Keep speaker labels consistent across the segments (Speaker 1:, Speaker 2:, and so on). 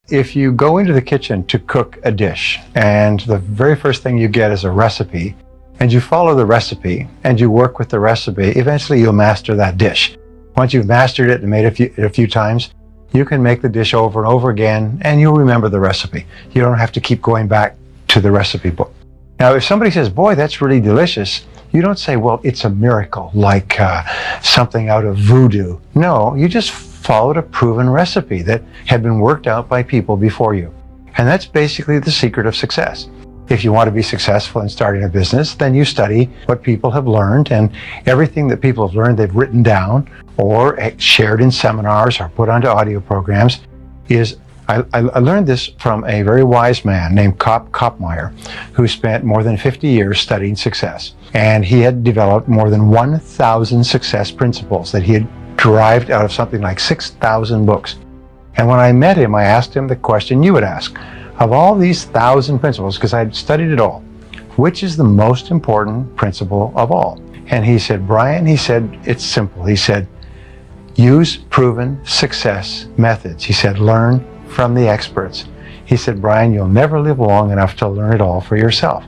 Speaker 1: If you go into the kitchen to cook a dish and the very first thing you get is a recipe, and you follow the recipe and you work with the recipe, eventually you'll master that dish. Once you've mastered it and made it a few times, you can make the dish over and over again and you'll remember the recipe. You don't have to keep going back to the recipe book. Now, if somebody says, boy, that's really delicious, you don't say, well, it's a miracle, like something out of voodoo. No, you just followed a proven recipe that had been worked out by people before you. And that's basically the secret of success. If you want to be successful in starting a business, then you study what people have learned, and everything that people have learned they've written down or shared in seminars or put onto audio programs is I learned this from a very wise man named Kopmeyer, who spent more than 50 years studying success. And he had developed more than 1,000 success principles that he had derived out of something like 6,000 books. And when I met him, I asked him the question you would ask. Of all these 1,000 principles, because I'd studied it all, which is the most important principle of all? And he said, Brian, he said, it's simple. He said, use proven success methods. He said, learn from the experts. He said, Brian, you'll never live long enough to learn it all for yourself.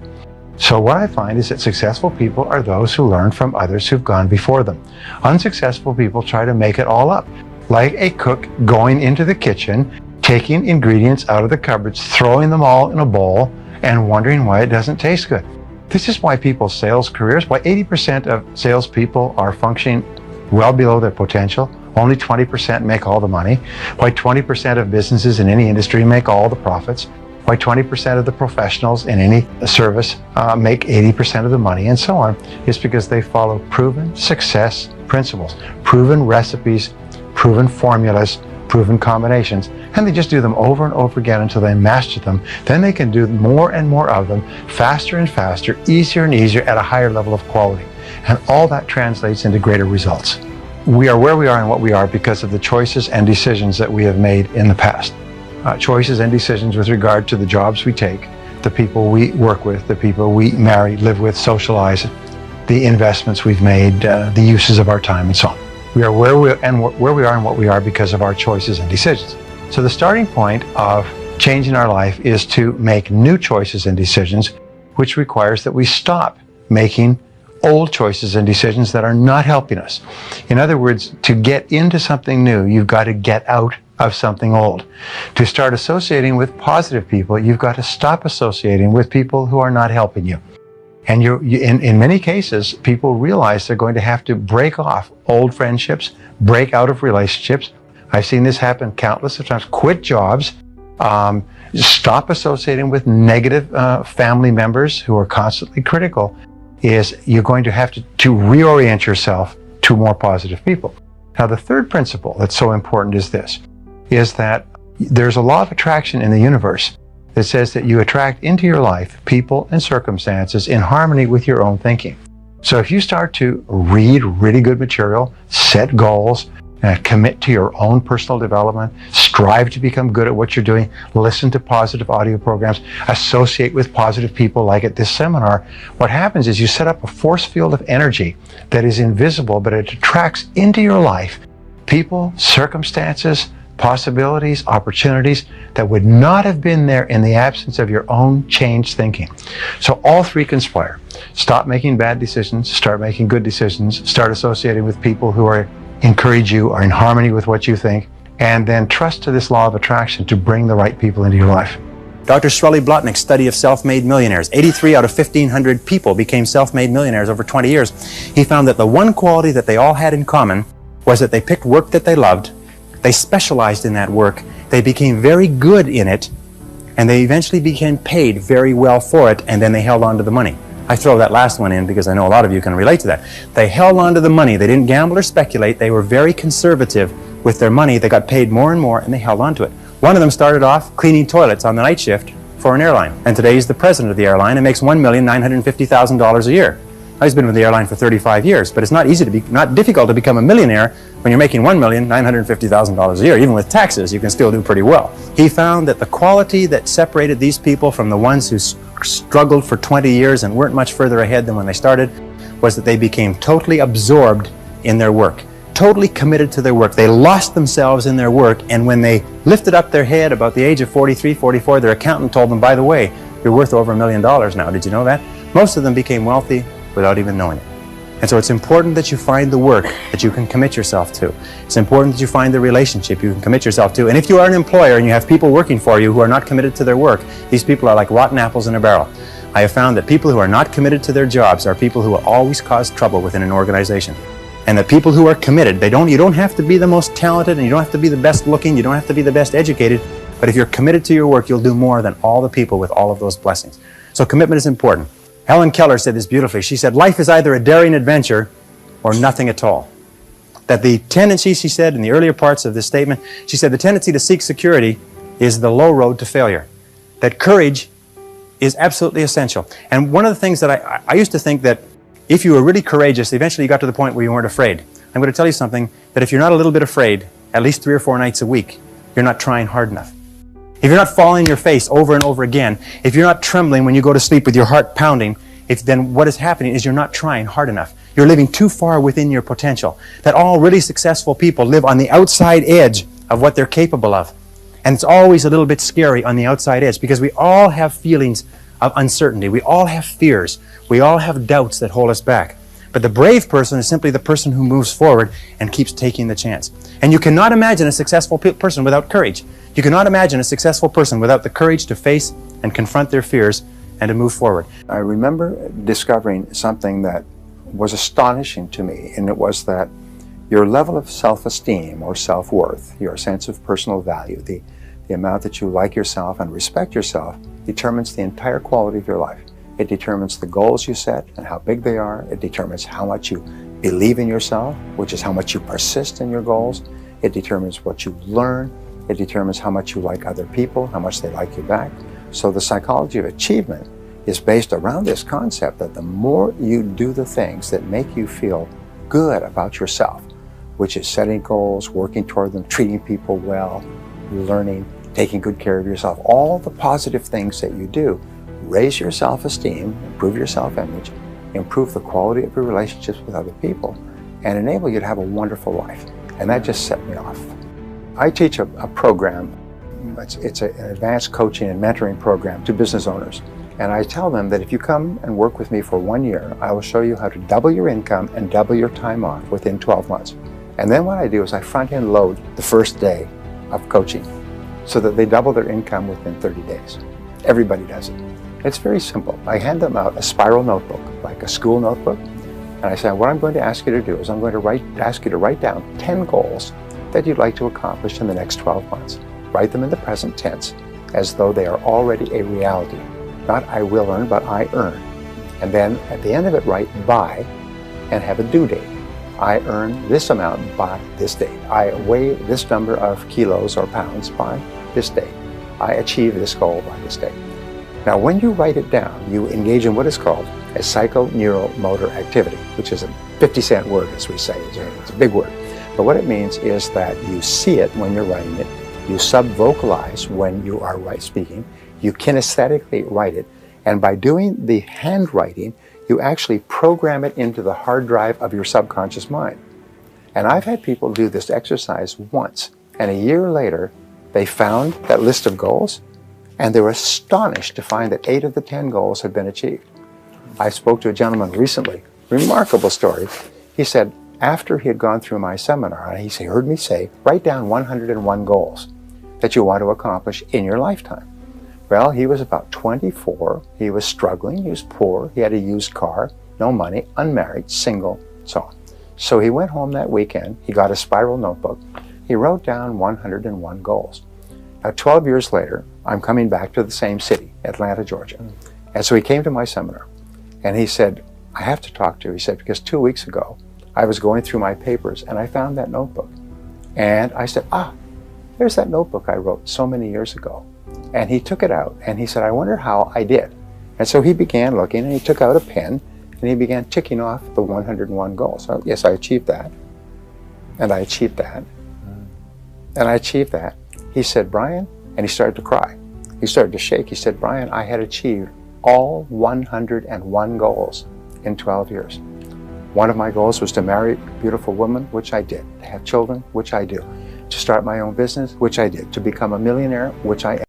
Speaker 1: So what I find is that successful people are those who learn from others who've gone before them. Unsuccessful people try to make it all up, like a cook going into the kitchen, taking ingredients out of the cupboards, throwing them all in a bowl, and wondering why it doesn't taste good. This is why people's sales careers, why 80% of salespeople are functioning well below their potential. Only 20% make all the money. Why 20% of businesses in any industry make all the profits. Why 20% of the professionals in any service make 80% of the money, and so on. It's because they follow proven success principles, proven recipes, proven formulas, proven combinations, and they just do them over and over again until they master them. Then they can do more and more of them, faster and faster, easier and easier, at a higher level of quality. And all that translates into greater results. We are where we are and what we are because of the choices and decisions that we have made in the past. Choices and decisions with regard to the jobs we take, the people we work with, the people we marry, live with, socialize, the investments we've made, the uses of our time, and so on. We are where we are and what we are because of our choices and decisions. So the starting point of changing our life is to make new choices and decisions, which requires that we stop making old choices and decisions that are not helping us. In other words, to get into something new, you've got to get out of something old. To start associating with positive people, you've got to stop associating with people who are not helping you. And in many cases, people realize they're going to have to break off old friendships, break out of relationships. I've seen this happen countless of times. Quit jobs, stop associating with negative family members who are constantly critical. You're going to have to reorient yourself to more positive people. Now, the third principle that's so important is this, is that there's a law of attraction in the universe that says that you attract into your life people and circumstances in harmony with your own thinking. So if you start to read really good material, set goals, commit to your own personal development, strive to become good at what you're doing, listen to positive audio programs, associate with positive people like at this seminar, what happens is you set up a force field of energy that is invisible, but it attracts into your life people, circumstances, possibilities, opportunities that would not have been there in the absence of your own changed thinking. So all three conspire. Stop making bad decisions, start making good decisions, start associating with people who encourage you, are in harmony with what you think, and then trust to this law of attraction to bring the right people into your life.
Speaker 2: Dr. Shirley Blotnick's study of self-made millionaires, 83 out of 1,500 people became self-made millionaires over 20 years. He found that the one quality that they all had in common was that they picked work that they loved, they specialized in that work, they became very good in it, and they eventually became paid very well for it, and then they held on to the money. I throw that last one in because I know a lot of you can relate to that. They held on to the money. They didn't gamble or speculate. They were very conservative with their money. They got paid more and more, and they held on to it. One of them started off cleaning toilets on the night shift for an airline, and today he's the president of the airline and makes $1,950,000 a year. Now, he's been with the airline for 35 years, but it's not difficult to become a millionaire when you're making $1,950,000 a year. Even with taxes, you can still do pretty well. He found that the quality that separated these people from the ones who struggled for 20 years and weren't much further ahead than when they started was that they became totally absorbed in their work, totally committed to their work. They lost themselves in their work, and when they lifted up their head about the age of 43, 44, their accountant told them, by the way, you're worth over $1 million now. Did you know that? Most of them became wealthy without even knowing it. And so it's important that you find the work that you can commit yourself to. It's important that you find the relationship you can commit yourself to. And if you are an employer and you have people working for you who are not committed to their work, these people are like rotten apples in a barrel. I have found that people who are not committed to their jobs are people who will always cause trouble within an organization. And the people who are committed, you don't have to be the most talented, and you don't have to be the best looking, you don't have to be the best educated, but if you're committed to your work, you'll do more than all the people with all of those blessings. So commitment is important. Helen Keller said this beautifully. She said, life is either a daring adventure or nothing at all. That the tendency, she said in the earlier parts of this statement, she said the tendency to seek security is the low road to failure. That courage is absolutely essential. And one of the things that I used to think that if you were really courageous, eventually you got to the point where you weren't afraid. I'm going to tell you something, that if you're not a little bit afraid, at least 3 or 4 nights a week, you're not trying hard enough. If you're not falling on your face over and over again, if you're not trembling when you go to sleep with your heart pounding, then what is happening is you're not trying hard enough. You're living too far within your potential. That all really successful people live on the outside edge of what they're capable of. And it's always a little bit scary on the outside edge because we all have feelings of uncertainty. We all have fears. We all have doubts that hold us back. But the brave person is simply the person who moves forward and keeps taking the chance. And you cannot imagine a successful person without courage. You cannot imagine a successful person without the courage to face and confront their fears and to move forward.
Speaker 3: I remember discovering something that was astonishing to me, and it was that your level of self-esteem or self-worth, your sense of personal value, the amount that you like yourself and respect yourself, determines the entire quality of your life. It determines the goals you set and how big they are. It determines how much you believe in yourself, which is how much you persist in your goals. It determines what you learn. It determines how much you like other people, how much they like you back. So the psychology of achievement is based around this concept that the more you do the things that make you feel good about yourself, which is setting goals, working toward them, treating people well, learning, taking good care of yourself, all the positive things that you do, raise your self-esteem, improve your self-image, improve the quality of your relationships with other people, and enable you to have a wonderful life. And that just set me off. I teach a program, it's an advanced coaching and mentoring program to business owners. And I tell them that if you come and work with me for 1 year, I will show you how to double your income and double your time off within 12 months. And then what I do is I front-end load the first day of coaching so that they double their income within 30 days. Everybody does it. It's very simple. I hand them out a spiral notebook, like a school notebook, and I say, what I'm going to ask you to do is I'm going to ask you to write down 10 goals that you'd like to accomplish in the next 12 months. Write them in the present tense as though they are already a reality. Not I will earn, but I earn. And then at the end of it, write by and have a due date. I earn this amount by this date. I weigh this number of kilos or pounds by this date. I achieve this goal by this date. Now, when you write it down, you engage in what is called a psychoneuromotor activity, which is a 50-cent word, as we say. It's a big word. But what it means is that you see it when you're writing it, you sub-vocalize when you are speaking, you kinesthetically write it, and by doing the handwriting, you actually program it into the hard drive of your subconscious mind. And I've had people do this exercise once, and a year later, they found that list of goals, and they were astonished to find that 8 of the 10 goals had been achieved. I spoke to a gentleman recently, remarkable story. He said, after he had gone through my seminar, he heard me say, write down 101 goals that you want to accomplish in your lifetime. Well, he was about 24, he was struggling, he was poor, he had a used car, no money, unmarried, single, so on. So he went home that weekend, he got a spiral notebook, he wrote down 101 goals. Now 12 years later, I'm coming back to the same city, Atlanta, Georgia. And so he came to my seminar, and he said, I have to talk to you. He said, because 2 weeks ago, I was going through my papers, and I found that notebook. And I said, there's that notebook I wrote so many years ago. And he took it out, and he said, I wonder how I did. And so he began looking, and he took out a pen, and he began ticking off the 101 goals. So, yes, I achieved that, and I achieved that, and I achieved that. He said, Brian, and he started to cry. He started to shake. He said, Brian, I had achieved all 101 goals in 12 years. One of my goals was to marry a beautiful woman, which I did. To have children, which I do. To start my own business, which I did. To become a millionaire, which I am.